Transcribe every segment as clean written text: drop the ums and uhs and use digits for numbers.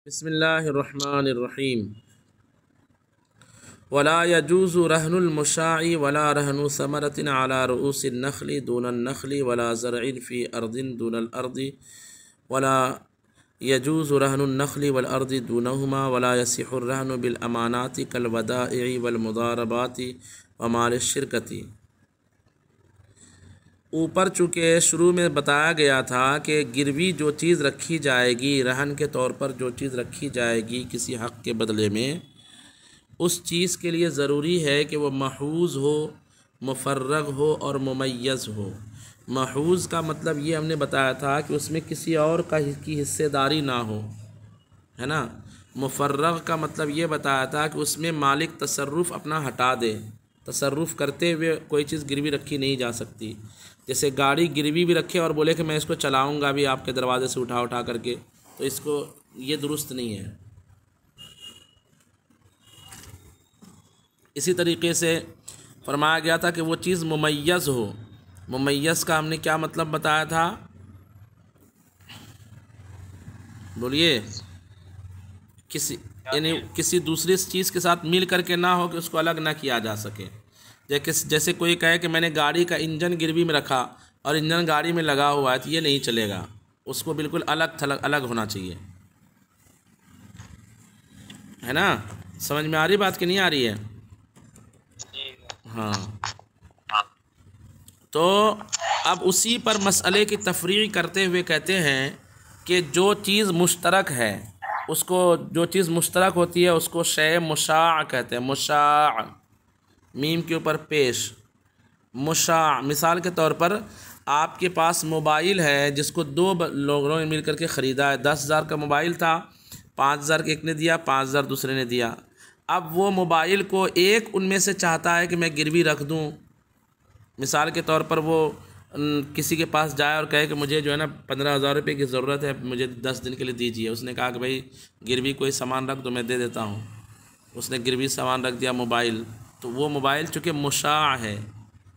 बिस्मिल्लाहिर्रहमानिर्रहीम। वला यजूज़ु रहनुल मुशाई वला रहनु समरतिन अला रुऊसिन नखली दूनन नखली वला ज़रइन फ़ी अर्दिन दूनल अर्दि वला यजूज़ु रहनुन नखली वल अर्दि दूनहुमा वला यसिहुर रहनु बिल अमानाति कल वदाइ'i वल मुदारबाति व माल शिरकती। ऊपर चूँकि शुरू में बताया गया था कि गिरवी जो चीज़ रखी जाएगी, रहन के तौर पर जो चीज़ रखी जाएगी किसी हक़ के बदले में, उस चीज़ के लिए ज़रूरी है कि वह महूज़ हो, मुफ़र्रग हो और मुमय्यज़ हो। महूज़ का मतलब ये हमने बताया था कि उसमें किसी और की हिस्सेदारी ना हो, है ना। मुफ़र्रग का मतलब ये बताया था कि उसमें मालिक तसर्रुफ़ अपना हटा दे, तसर्रुफ़ करते हुए कोई चीज़ गिरवी रखी नहीं जा सकती। जैसे गाड़ी गिरवी भी रखे और बोले कि मैं इसको चलाऊंगा भी आपके दरवाजे से उठा करके, तो इसको ये दुरुस्त नहीं है। इसी तरीके से फरमाया गया था कि वो चीज़ मुमय्यज़ हो। मुमय्यज़ का हमने क्या मतलब बताया था, बोलिए। किसी दूसरी चीज़ के साथ मिल करके ना हो कि उसको अलग ना किया जा सके। जैसे कोई कहे कि मैंने गाड़ी का इंजन गिरवी में रखा और इंजन गाड़ी में लगा हुआ है, तो ये नहीं चलेगा, उसको बिल्कुल अलग होना चाहिए, है ना। समझ में आ रही बात कि नहीं आ रही है? हाँ, तो अब उसी पर मसले की तफरीक़ करते हुए कहते हैं कि जो चीज़ मुश्तरक है, उसको, जो चीज़ मुश्तरक होती है उसको शै मुशाअ कहते हैं। मुशाअ, मीम के ऊपर पेश, मुशाअ। मिसाल के तौर पर आपके पास मोबाइल है जिसको दो लोगों ने मिल करके ख़रीदा है। 10,000 का मोबाइल था, 5,000 एक ने दिया, 5,000 दूसरे ने दिया। अब वो मोबाइल को एक उनमें से चाहता है कि मैं गिरवी रख दूं। मिसाल के तौर पर वो किसी के पास जाए और कहे कि मुझे जो है ना 15,000 रुपये की ज़रूरत है, मुझे 10 दिन के लिए दीजिए। उसने कहा कि भाई गिरवी कोई सामान रख दो, मैं दे देता हूँ। उसने गिरवी सामान रख दिया, मोबाइल। तो वो मोबाइल चूँकि मुशाअ है,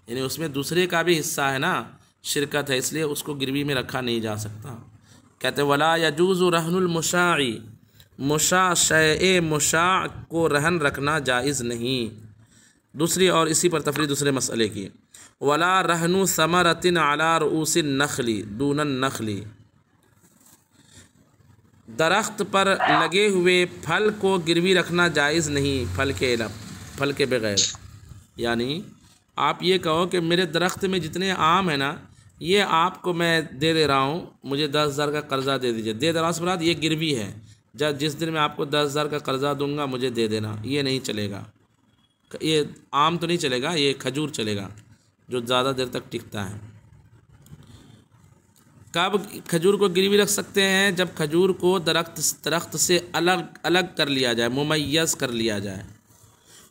यानी उसमें दूसरे का भी हिस्सा है ना, शिरकत है, इसलिए उसको गिरवी में रखा नहीं जा सकता। कहते वला यजूज़ु रहनुल मुशाई, मुशा शै मुशा को रहन रखना जायज़ नहीं। दूसरी और इसी पर तफरीह दूसरे मसले की, वला रहनु समरतिन अला रुऊसिन नखली दूनन नखली, दरख्त पर लगे हुए फल को गिरवी रखना जायज़ नहीं फल के बगैर। यानी आप ये कहो कि मेरे दरख्त में जितने आम है ना, ये आपको मैं दे रहा हूँ, मुझे 10,000 का कर्ज़ा दे दीजिए। दे देना से मुराद ये गिरवी है, जब जिस दिन मैं आपको 10,000 का कर्ज़ा दूंगा मुझे दे देना। ये नहीं चलेगा, ये आम तो नहीं चलेगा, ये खजूर चलेगा जो ज़्यादा देर तक टिकता है। कब खजूर को गिरवी रख सकते हैं? जब खजूर को दरख्त से अलग कर लिया जाए, मुमय्यज़ कर लिया जाए।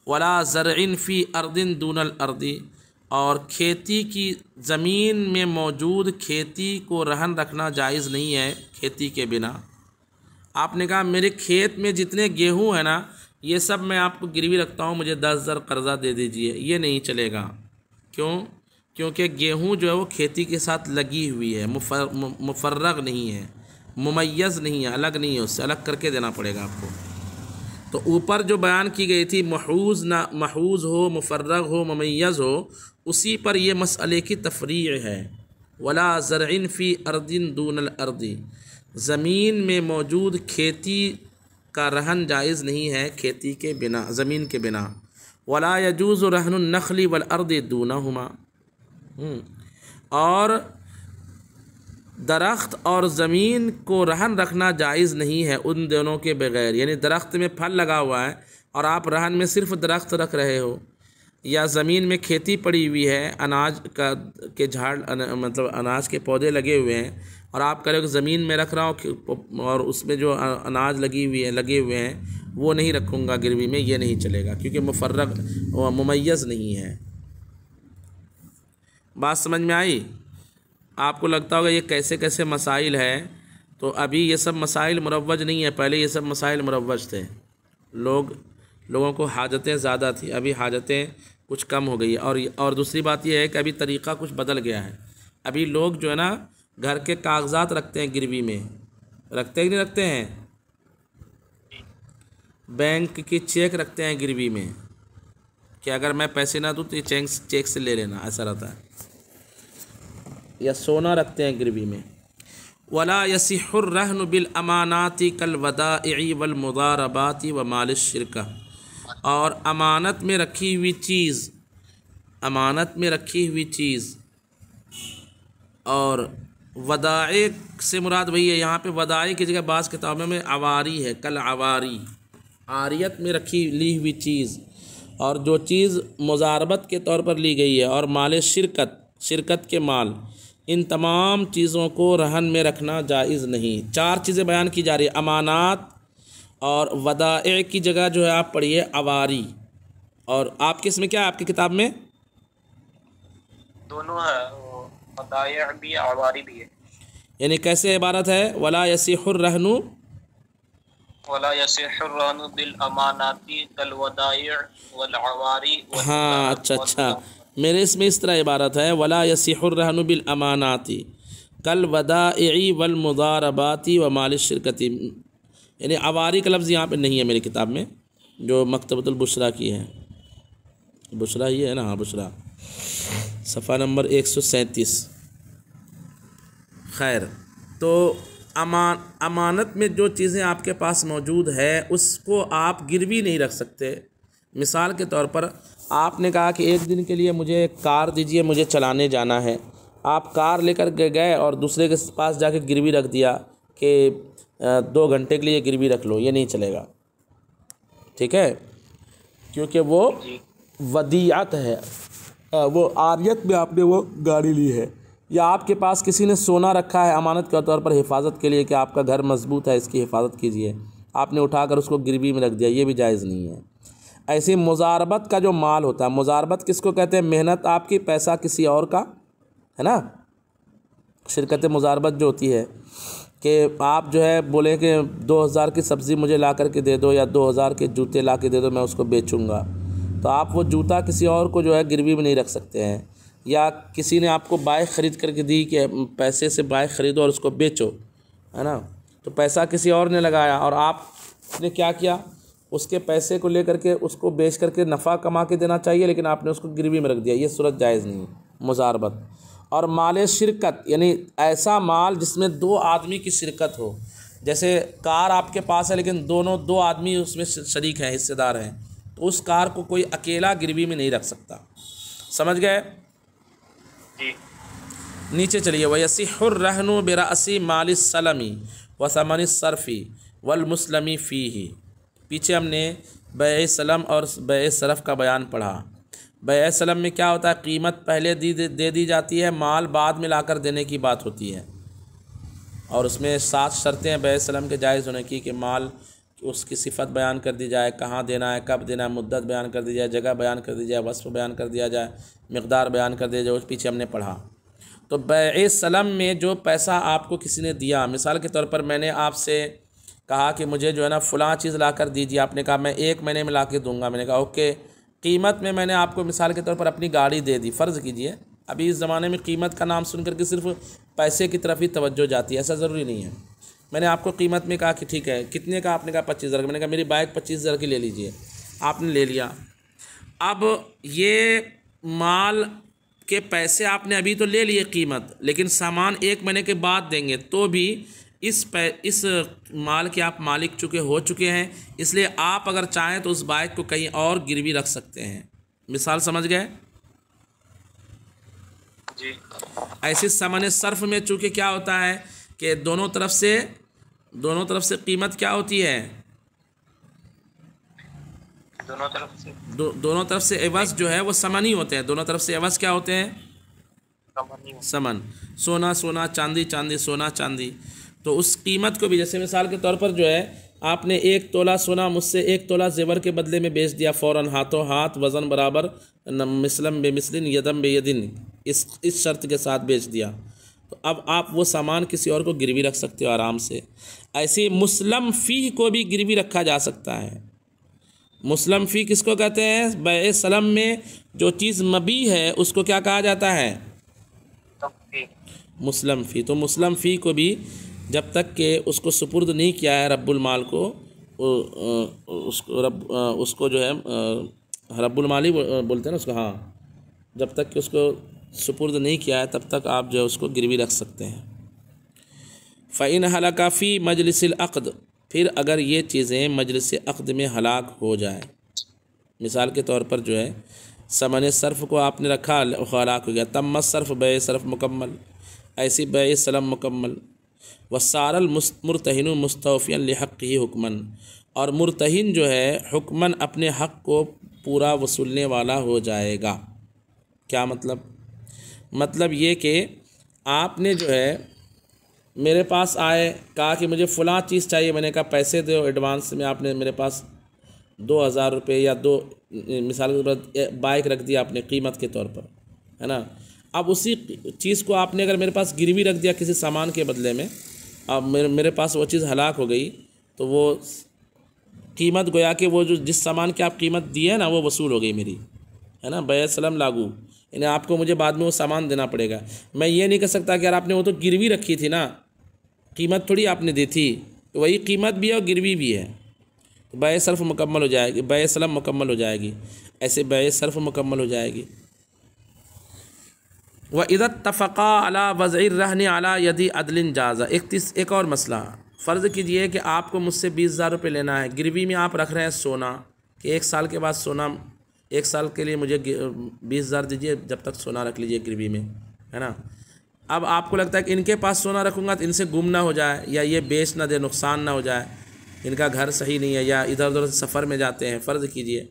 वला ज़रइन फ़ी अर्दिन दूनल अर्दी, और खेती की ज़मीन में मौजूद खेती को रहन रखना जायज़ नहीं है खेती के बिना। आपने कहा मेरे खेत में जितने गेहूँ है ना, ये सब मैं आपको गिरवी रखता हूँ, मुझे 10,000 कर्ज़ा दे दीजिए। ये नहीं चलेगा। क्यों? क्योंकि गेहूँ जो है वो खेती के साथ लगी हुई है, मुफ़र्रग नहीं है, मुमय्यज़ नहीं है, अलग नहीं है, उससे अलग करके देना पड़ेगा आपको। तो ऊपर जो बयान की गई थी, महूज़ ना महूज़ हो, मुफ़र्रग हो, मुमय्यज़ हो, उसी पर ये मसले की तफरीक़ है। वला ज़रइन फ़ी अर्दिन दूनल अर्दी, ज़मीन में मौजूद खेती का रहन जायज़ नहीं है खेती के बिना, ज़मीन के बिना। वला यजूज़ु रहनुन नखली वल अर्दि दूनहुमा, और दरख्त और ज़मीन को रहन रखना जायज़ नहीं है उन दोनों के बगैर। यानी दरख्त में फल लगा हुआ है और आप रहन में सिर्फ दरख्त रख रहे हो, या ज़मीन में खेती पड़ी हुई है, अनाज के झाड़ मतलब अनाज के पौधे लगे हुए हैं, और आप कह रहे हो कि ज़मीन में रख रहा हूँ और उसमें जो अनाज लगे हुए हैं वो नहीं रखूँगा गिरवी में। ये नहीं चलेगा क्योंकि मुफ़र्रग व मुमय्यज़ नहीं है। बात समझ में आई? आपको लगता होगा ये कैसे कैसे मसाइल है, तो अभी ये सब मसाइल मुरव्वज नहीं है, पहले ये सब मसाइल मुरव्वज थे। लोगों को हाजतें ज़्यादा थी, अभी हाजतें कुछ कम हो गई। और दूसरी बात यह है कि अभी तरीक़ा कुछ बदल गया है। अभी लोग जो है ना घर के कागज़ात रखते हैं गिरवी में, रखते ही नहीं रखते हैं। बैंक की चेक रखते हैं गिरवी में कि अगर मैं पैसे ना दूँ तो ये चेक से ले लेना, ऐसा रहता है। या सोना रखते हैं गिरवी में। वला यसिहुर रहनु बिल अमानाति कल वदाइ'i वल मुदारबाति व माल शिरका, और अमानत में रखी हुई चीज़, अमानत में रखी हुई चीज़, और वदाए से मुराद वही है। यहाँ पे वदाई की जगह बाज़ किताबों में अवारी है, कल अवारी, आरियत में रखी ली हुई चीज़, और जो चीज़ मुजारबत के तौर पर ली गई है, और माल शिरकत, शिरकत के माल, इन तमाम चीज़ों को रहन में रखना जायज़ नहीं। चार चीज़ें बयान की जा रही है, अमानात, और वदाए की जगह जो है आप पढ़िए अवारी। और आपके इसमें क्या है, आपकी किताब में दोनों है, वदाए भी अवारी भी है। यानी कैसे इबारत है, वला यसिहुर रहनु, वला यसिहुर रहनु बिल अमानाति कल वदाए वल अवारी। हाँ अच्छा, मेरे इसमें इस तरह इबारत है, वला यसिहुर रहनु बिल अमानाति कल वदाइ'i वल मुदारबाति व माल शिरकती। यानी अवारी का लफ्ज़ यहाँ पे नहीं है मेरी किताब में, जो मकतबतुल बुशरा की है। बुशरा ही है ना, हाँ बुशरा, सफ़ा नंबर 137। खैर, तो अमानत में जो चीज़ें आपके पास मौजूद है उसको आप गिरवी नहीं रख सकते। मिसाल के तौर पर आपने कहा कि एक दिन के लिए मुझे कार दीजिए, मुझे चलाने जाना है। आप कार लेकर गए और दूसरे के पास जाके गिरवी रख दिया कि 2 घंटे के लिए गिरवी रख लो, ये नहीं चलेगा, ठीक है, क्योंकि वो वदीअत है, वो आरियत में आपने वो गाड़ी ली है। या आपके पास किसी ने सोना रखा है अमानत के तौर पर हिफाजत के लिए कि आपका घर मजबूत है, इसकी हिफाजत कीजिए, आपने उठाकर उसको गिरवी में रख दिया, ये भी जायज़ नहीं है। ऐसी मुजारबत का जो माल होता है, मुजारबत किसको कहते हैं, मेहनत आपकी, पैसा किसी और का, है ना। शिरकत मुजारबत जो होती है कि आप जो है बोले कि 2000 की सब्ज़ी मुझे ला कर के दे दो, या 2000 के जूते ला के दे दो, मैं उसको बेचूंगा, तो आप वो जूता किसी और को जो है गिरवी में नहीं रख सकते हैं। या किसी ने आपको बाइक ख़रीद करके दी कि पैसे से बाइक ख़रीदो और उसको बेचो, है ना, तो पैसा किसी और ने लगाया और आपने क्या किया, उसके पैसे को लेकर के उसको बेच करके नफ़ा कमा के देना चाहिए, लेकिन आपने उसको गिरवी में रख दिया, ये सूरत जायज़ नहीं है, मुजारबत। और माल शिरकत, यानी ऐसा माल जिसमें 2 आदमी की शिरकत हो, जैसे कार आपके पास है लेकिन 2 आदमी उसमें शरीक हैं, हिस्सेदार हैं, तो उस कार को कोई अकेला गिरवी में नहीं रख सकता। समझ गए? नीचे चलिए, वयसिहुर रहनु बिरासी मालिस सलमी व समनिस सरफ़ी वल मुस्लमी फ़ीही। पीछे हमने बैए सलम और बैए सरफ़ का बयान पढ़ा। बैए सलम में क्या होता है, कीमत पहले दे दी जाती है, माल बाद में लाकर देने की बात होती है, और उसमें 7 शर्तें हैं बैए सलम के जायज़ होने की, कि माल उसकी सिफत बयान कर दी जाए, कहाँ देना है, कब देना है, मुद्दत बयान कर दी जाए, जगह बयान कर दी जाए, वस्फ़ बयान कर दिया जाए, मिक़दार बयान कर दिया जाए, उस पीछे हमने पढ़ा। तो बैए सलम में जो पैसा आपको किसी ने दिया, मिसाल के तौर पर मैंने आपसे कहा कि मुझे जो है ना फ़लाँ चीज़ ला कर दीजिए, आपने कहा मैं 1 महीने में ला के दूँगा, मैंने कहा ओके। कीमत में मैंने आपको मिसाल के तौर पर अपनी गाड़ी दे दी, फ़र्ज़ कीजिए, अभी इस ज़माने में कीमत का नाम सुन करके सिर्फ पैसे की तरफ ही तवज्जो जाती है, ऐसा ज़रूरी नहीं है। मैंने आपको कीमत में कहा कि ठीक है, कितने का, आपने कहा 25,000, मैंने कहा मेरी बाइक 25,000 की ले लीजिए, आपने ले लिया। अब ये माल के पैसे आपने अभी तो ले लिए कीमत, लेकिन सामान 1 महीने के बाद देंगे, तो भी इस माल के आप मालिक हो चुके हैं, इसलिए आप अगर चाहें तो उस बाइक को कहीं और गिरवी रख सकते हैं। मिसाल समझ गए जी? ऐसे सामान्य सर्फ में चूँकि क्या होता है कि दोनों तरफ से कीमत क्या होती है, दोनों तरफ से एवज जो है वो समन ही होते हैं। दोनों तरफ से एवज क्या होते हैं, समन। सोना सोना, चांदी चांदी, सोना चांदी। तो उस कीमत को भी, जैसे मिसाल के तौर पर जो है आपने 1 तोला सोना मुझसे 1 तोला जेवर के बदले में बेच दिया, फ़ौरन हाथों हाथ, वज़न बराबर, मिसलम बे मिसलिन, यदम बे यदिन, इस शर्त के साथ बेच दिया, तो अब आप वो सामान किसी और को गिरवी रख सकते हो आराम से। ऐसे मुस्लम फ़ी को भी गिरवी रखा जा सकता है। मुस्लम फ़ी किसको कहते हैं, बैए सलम में जो चीज़ मबी है उसको क्या कहा जाता है, मुस्लम फ़ी। तो मुस्लम फ़ी को भी जब तक कि उसको सुपुर्द नहीं किया है रब्बुल माल को, उसको जो है रब्बुल माली बोलते हैं ना उसको, हाँ, जब तक कि उसको सुपुर्द नहीं किया है तब तक आप जो है उसको गिरवी रख सकते हैं। फ़इन हलाका फ़ी मजलिसिल अक़द, फिर अगर ये चीज़ें मजलिस अक़द में हलाक हो जाए, मिसाल के तौर पर जो है समन सर्फ़ को आपने रखा, हलाक हो गया, तम्मत सर्फ़ बे सर्फ़ मुकम्मल, ऐसी बे सलम मुकम्मल, वसारल मुर्तहिन मुस्तौफ़ियन लिहक़्क़िही हुक्मन, और मुर्तहिन जो है हुक्मन अपने हक़ को पूरा वसूलने वाला हो जाएगा। क्या मतलब? मतलब ये कि आपने जो है मेरे पास आए, कहा कि मुझे फ़लाँ चीज़ चाहिए, मैंने कहा पैसे दो एडवांस में, आपने मेरे पास 2000 रुपये या दो, मिसाल के बाद बाइक रख दिया आपने कीमत के तौर पर, है ना। अब उसी चीज़ को आपने अगर मेरे पास गिरवी रख दिया किसी सामान के बदले में, अब मेरे पास वो चीज़ हलाक हो गई, तो वो कीमत गोया कि वो जो जिस सामान की आप कीमत दी है ना वो वसूल हो गई मेरी, है ना, बै सलम लागू, यानी आपको मुझे बाद में वो सामान देना पड़ेगा। मैं ये नहीं कर सकता कि यार आपने वो तो गिरवी रखी थी ना, कीमत थोड़ी आपने दी थी, तो वही कीमत भी है और गिरवी भी है, तो बै सर्फ़ मुकम्मल हो जाएगी, बै सलम मुकम्मल हो जाएगी, ऐसे बै सर्फ़ मुकम्मल हो जाएगी। व इदत तफ़क़ा अला वज़इर रहने अला यदि अदलिन जाज़ा। एक और मसला, फ़र्ज़ कीजिए कि आपको मुझसे 20,000 रुपये लेना है, गिरवी में आप रख रहे हैं सोना, कि 1 साल के बाद सोना, 1 साल के लिए मुझे 20,000 दीजिए, जब तक सोना रख लीजिए गिरवी में, है ना। अब आपको लगता है कि इनके पास सोना रखूँगा तो इनसे गुम ना हो जाए, या ये बेच ना दे, नुकसान ना हो जाए, इनका घर सही नहीं है, या इधर उधर सफ़र में जाते हैं, फ़र्ज़ कीजिए।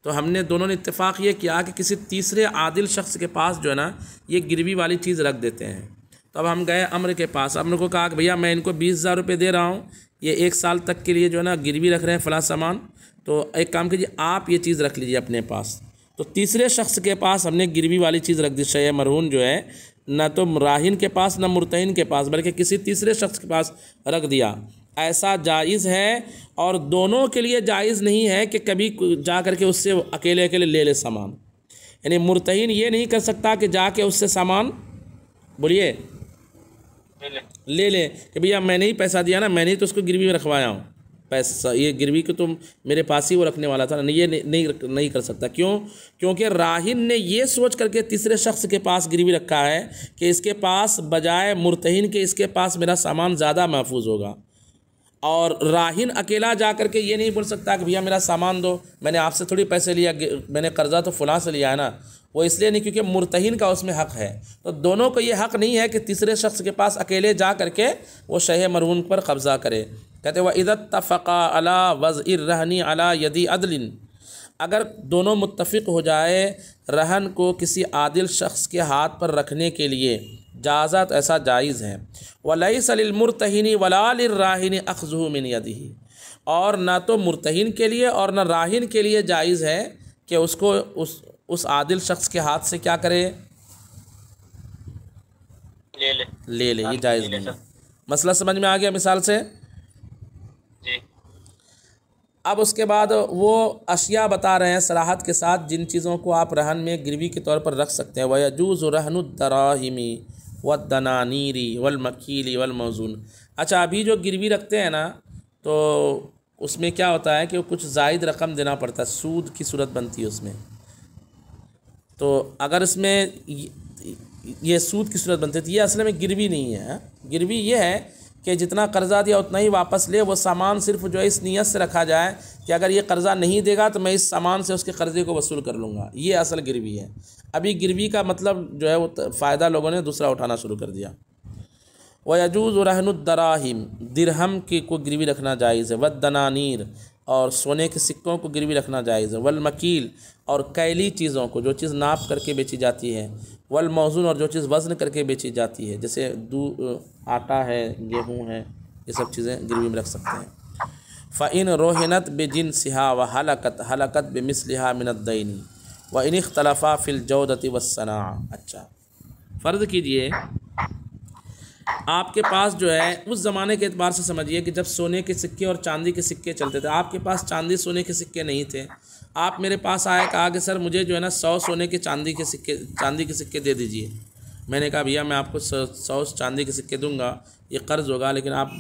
तो हमने दोनों ने इत्तेफाक ये किया कि किसी तीसरे आदिल शख्स के पास जो है ना ये गिरवी वाली चीज़ रख देते हैं। तो अब हम गए अम्र के पास, अम्र को कहा कि भैया मैं इनको 20,000 रुपये दे रहा हूँ, ये 1 साल तक के लिए जो है ना गिरवी रख रहे हैं फ़लाँ सामान, तो एक काम कीजिए आप ये चीज़ रख लीजिए अपने पास। तो तीसरे शख्स के पास हमने गिरवी वाली चीज़ रख दी, शय मरहून जो है न तो राहिन के पास न मुर्तहिन के पास, बल्कि किसी तीसरे शख्स के पास रख दिया। ऐसा जायज़ है, और दोनों के लिए जायज़ नहीं है कि कभी जा कर के उससे अकेले अकेले ले ले सामान। यानी मुर्तहिन ये नहीं कर सकता कि जाके उससे सामान, बोलिए, ले ले कि भैया मैंने ही पैसा दिया ना, मैंने ही तो उसको गिरवी में रखवाया हूँ, पैसा ये गिरवी को तुम मेरे पास ही वो रखने वाला था ना, ये नहीं कर सकता। क्यों? क्योंकि राहिन ने ये सोच करके तीसरे शख्स के पास गिरवी रखा है कि इसके पास बजाय मुर्तहिन के इसके पास मेरा सामान ज़्यादा महफूज होगा। और राहिन अकेला जा कर के ये नहीं बोल सकता कि भैया मेरा सामान दो, मैंने आपसे थोड़ी पैसे लिया, मैंने कर्ज़ा तो फ़लाँ से लिया है ना, वो इसलिए नहीं क्योंकि मुर्तहिन का उसमें हक़ है। तो दोनों को ये हक़ नहीं है कि तीसरे शख्स के पास अकेले जा करके वो शय मरहून पर कब्ज़ा करे। कहते व इदत तफ़क़ा अला वज़इर रहनी अला यदि अदलिन, अगर दोनों मुत्तफ़िक़ हो जाए रहन को किसी आदिल शख्स के हाथ पर रखने के लिए, जाज़त ऐसा जायज़ है। वलैसा लिलमुर्तहिनी वला लिर्राहिनी अख़्ज़ुहु मिन यदिही, और ना तो मुर्तहिन के लिए और ना राहिन के लिए जायज़ है कि उसको उस आदिल शख्स के हाथ से क्या करे, ले ले, ये जायज़ नहीं है। मसला समझ में आ गया मिसाल से? अब उसके बाद वो अशिया बता रहे हैं सराहत के साथ जिन चीज़ों को आप रहन में गिरवी के तौर पर रख सकते हैं। वयजूज़ु रहनुद्दराहिमी वद्दनानीरी वलमकीली वलमौज़ून। अच्छा, अभी जो गिरवी रखते हैं ना तो उसमें क्या होता है कि वो कुछ ज़ायद रकम देना पड़ता है, सूद की सूरत बनती है उसमें। तो अगर इसमें ये सूद की सूरत बनती है तो ये असल में गिरवी नहीं है। गिरवी ये है कि जितना कर्ज़ा दिया उतना ही वापस ले, वो सामान सिर्फ जो है इस नीयत से रखा जाए कि अगर ये कर्ज़ा नहीं देगा तो मैं इस सामान से उसके कर्ज़े को वसूल कर लूँगा, ये असल गिरवी है। अभी गिरवी का मतलब जो है वो फ़ायदा लोगों ने दूसरा उठाना शुरू कर दिया। वयजूज़ रहनुद्दराहिम, दिरहम की को गिरवी रखना जायज़ है। वद्दनानीर, और सोने के सिक्कों को गिरवी रखना जायज़ है। वलमकील, और कैली चीज़ों को जो चीज़ नाप करके बेची जाती है। वलमौज़ून, और जो चीज़ वज़न करके बेची जाती है, जैसे आटा है, गेहूँ है, ये सब चीज़ें गिरवी में रख सकते हैं। फ़इन रोहिनत बिजिन्सिहा व हलकत बिमिस्लिहा मिनद्दैनी व इन इख्तलफ़ा फ़िल जौदति वस्सना। अच्छा, फ़र्ज़ कीजिए आपके पास जो है उस ज़माने के एतबार से समझिए कि जब सोने के सिक्के और चांदी के सिक्के चलते थे, आपके पास चांदी सोने के सिक्के नहीं थे। आप मेरे पास आए, कहा कि सर मुझे जो है ना 100 सोने के चांदी के सिक्के दे दीजिए। मैंने कहा भैया मैं आपको 100 चांदी के सिक्के दूंगा, ये कर्ज़ होगा, लेकिन आप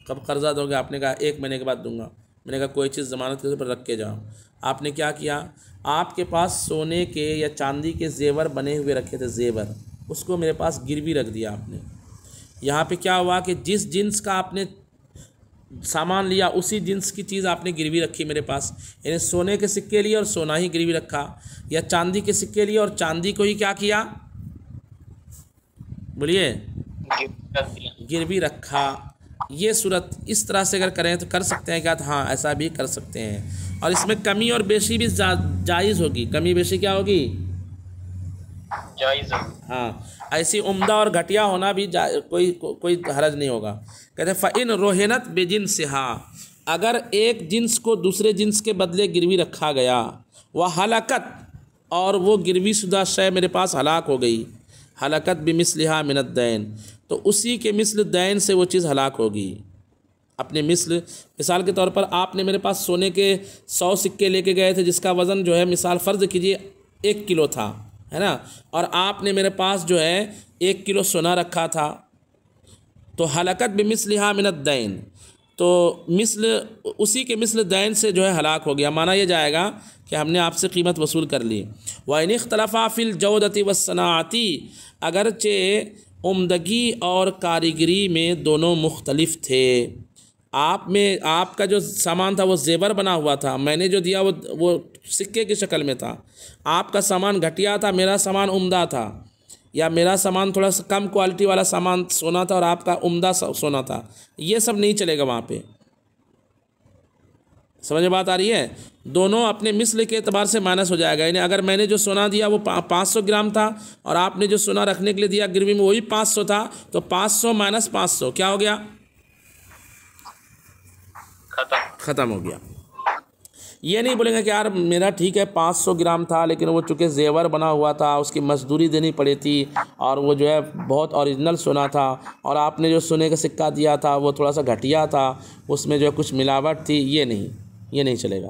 कब कर्ज़ा दोगे? आपने कहा 1 महीने के बाद दूंगा। मैंने कहा कोई चीज़ ज़मानत के ऊपर रख के जाओ। आपने क्या किया, आपके पास सोने के या चांदी के जेवर बने हुए रखे थे, जेवर, उसको मेरे पास गिरवी रख दिया आपने। यहाँ पे क्या हुआ कि जिस जिन्स का आपने सामान लिया उसी जिन्स की चीज़ आपने गिरवी रखी मेरे पास, यानी सोने के सिक्के लिए और सोना ही गिरवी रखा, या चांदी के सिक्के लिए और चांदी को ही क्या किया, बोलिए, गिरवी रखा। ये सूरत इस तरह से अगर करें तो कर सकते हैं क्या, हाँ ऐसा भी कर सकते हैं। और इसमें कमी और बेशी भी जायज़ होगी, कमी बेशी क्या होगी, जायज़। हाँ, ऐसी उम्दा और घटिया होना भी कोई हरज नहीं होगा। कहते हैं फ़इन रोहनत बेजिन से, हाँ अगर एक जिन्स को दूसरे जिन्स के बदले गिरवी रखा गया, वह हलाकत, और वो गिरवी शुदा शय मेरे पास हलाक हो गई, हलाकत बिमिस्लिहा मिनद दैन, तो उसी के मिस्ल दैन से वो चीज़ हलाक होगी। अपने मिसाल के तौर पर आपने मेरे पास सोने के 100 सिक्के लेके गए थे जिसका वज़न जो है मिसाल फ़र्ज़ कीजिए 1 किलो था, है ना, और आपने मेरे पास जो है 1 किलो सोना रखा था, तो हलाकत बिमिस्लिहा मिनद दैन, तो मिस्ल उसी के मिस्ल दैन से जो है हलाक हो गया। माना यह जाएगा कि हमने आपसे कीमत वसूल कर ली। व इन इख्तलफ़ा फ़िल जौदती व सनाअती, अगरचे उम्दगी और कारीगरी में दोनों मुख्तलिफ थे। आपका जो सामान था वो जेवर बना हुआ था, मैंने जो दिया वो सिक्के की शक्ल में था। आपका सामान घटिया था, मेरा सामान उम्दा था, या मेरा सामान थोड़ा सा कम क्वालिटी वाला सामान सोना था और आपका उम्दा सोना था। ये सब नहीं चलेगा वहाँ पे। समझ में बात आ रही है? दोनों अपने मिस्ल के एतबार से माइनस हो जाएगा। यानी अगर मैंने जो सोना दिया वो 500 ग्राम था और आपने जो सोना रखने के लिए दिया गिरवी में वही 500 था, तो 500 माइनस 500 क्या हो गया? ख़त्म हो गया। ये नहीं बोलेंगे कि यार मेरा ठीक है 500 ग्राम था, लेकिन वो चूँकि जेवर बना हुआ था, उसकी मजदूरी देनी पड़ी थी, और वो जो है बहुत ओरिजिनल सोना था, और आपने जो सोने का सिक्का दिया था वो थोड़ा सा घटिया था, उसमें जो है कुछ मिलावट थी। ये नहीं चलेगा।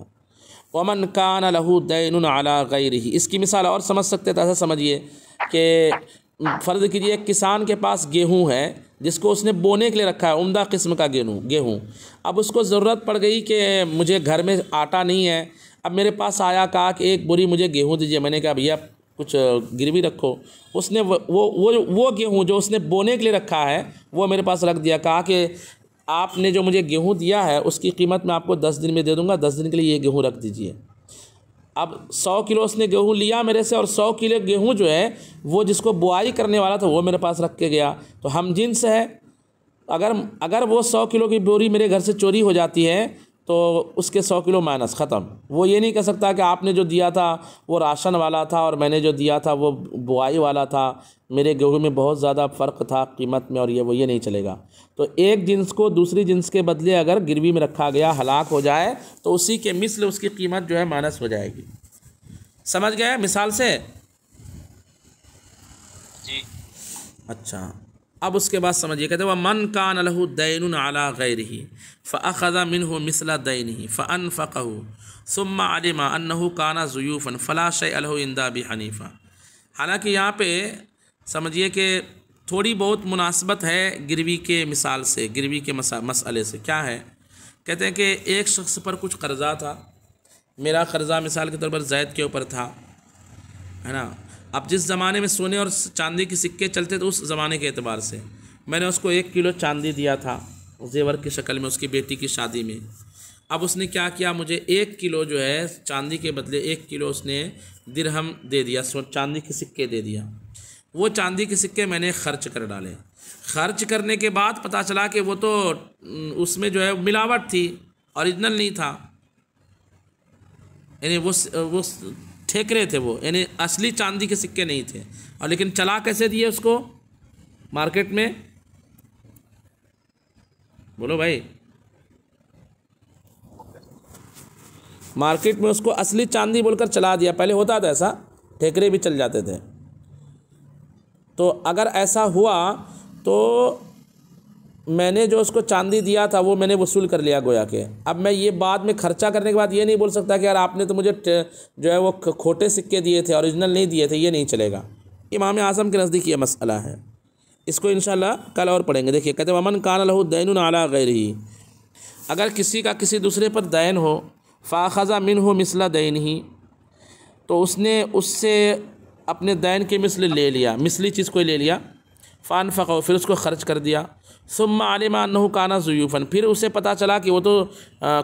वमन कान लहू दैन अला गैरिही, इसकी मिसाल और समझ सकते थे। ऐसा समझिए कि फ़र्ज़ कीजिए एक किसान के पास गेहूँ है जिसको उसने बोने के लिए रखा है, उम्दा किस्म का गेहूँ। अब उसको ज़रूरत पड़ गई कि मुझे घर में आटा नहीं है, अब मेरे पास आया, कहा कि एक बोरी मुझे गेहूँ दीजिए। मैंने कहा भैया कुछ गिरवी रखो। उसने वो गेहूँ जो उसने बोने के लिए रखा है वो मेरे पास रख दिया, कहा कि आपने जो मुझे गेहूँ दिया है उसकी कीमत मैं आपको 10 दिन में दे दूँगा, 10 दिन के लिए ये गेहूँ रख दीजिए। अब 100 किलो उसने गेहूँ लिया मेरे से, और 100 किलो गेहूँ जो है वो जिसको बुआई करने वाला था वो मेरे पास रख के गया, तो हम जिन्स है। अगर वो 100 किलो की बोरी मेरे घर से चोरी हो जाती है तो उसके 100 किलो माइनस, ख़त्म। वो ये नहीं कह सकता कि आपने जो दिया था वो राशन वाला था और मैंने जो दिया था वो बुआई वाला था, मेरे गेहूँ में बहुत ज़्यादा फ़र्क था कीमत में, और ये नहीं चलेगा। तो एक जिन्स को दूसरी जिन्स के बदले अगर गिरवी में रखा गया, हलाक हो जाए, तो उसी के मिस्ल उसकी कीमत जो है माइनस हो जाएगी। समझ गए मिसाल से? जी। अच्छा, अब उसके बाद समझिए, कहते वह मन कान लहू दैन अला गैरिही फ़अख़ज़ मिन्हु मिस्ला दैनिही फ़अनफ़क़हु सुम्मा अलिमा अन्नहु काना ज़ुयूफ़न फ़ला शैअ लहु इंदा अबी हनीफ़ा। हालांकि यहाँ पे समझिए कि थोड़ी बहुत मुनासबत है गिरवी के मिसाल से, गिरवी के मसले से। क्या है? कहते हैं कि एक शख्स पर कुछ कर्ज़ा था। मेरा कर्ज़ा मिसाल के तौर पर ज़ैद के ऊपर था, है ना। अब जिस ज़माने में सोने और चांदी के सिक्के चलते थे, उस ज़माने के एतबार से मैंने उसको 1 किलो चांदी दिया था जेवर की शक्ल में उसकी बेटी की शादी में। अब उसने क्या किया, मुझे 1 किलो जो है चांदी के बदले 1 किलो उसने दिरहम दे दिया, चांदी के सिक्के दे दिया। वो चांदी के सिक्के मैंने ख़र्च कर डाले। ख़र्च करने के बाद पता चला कि वो तो उसमें जो है मिलावट थी, ओरिजिनल नहीं था, यानी वो ठेकरे थे, वो यानी असली चांदी के सिक्के नहीं थे। और लेकिन चला कैसे दिए उसको मार्केट में? बोलो भाई। मार्केट में उसको असली चांदी बोलकर चला दिया। पहले होता था ऐसा, ठेकरे भी चल जाते थे। तो अगर ऐसा हुआ तो मैंने जो उसको चांदी दिया था वो मैंने वसूल कर लिया गोया के। अब मैं ये बाद में खर्चा करने के बाद ये नहीं बोल सकता कि यार आपने तो मुझे जो है वो खोटे सिक्के दिए थे, ओरिजिनल नहीं दिए थे। ये नहीं चलेगा। इमाम आज़म के नज़दीक ये मसला है। इसको इंशाल्लाह कल और पढ़ेंगे। देखिए, कहते वमन कान लहू दैन अला गैरिही अगर किसी का किसी दूसरे पर दैन हो, फ़ाख़ज़ा मिन्हु मिस्ला दैनिही, तो उसने उससे अपने दैन के मिस्ल ले लिया, मिसली चीज़ को ले लिया, फ़ानफ़क़हु, फिर उसको ख़र्च कर दिया, सुम्मा अलिमा अन्नहु काना ज़ुयूफ़न, फिर उसे पता चला कि वो तो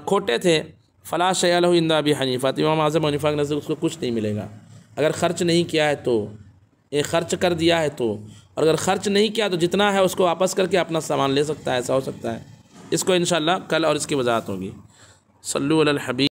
खोटे थे, फ़ला शयअ लहु इंदा अबी हनीफ़ा, तो इमाम आज़म हनीफ़ा के नज़र उसको कुछ नहीं मिलेगा। अगर ख़र्च नहीं किया है तो, ये खर्च कर दिया है तो, और अगर ख़र्च नहीं किया तो जितना है उसको वापस करके अपना सामान ले सकता है, ऐसा हो सकता है। इसको इंशाअल्लाह कल और इसकी वजाहत होगी। सल्लु अलल हबीब।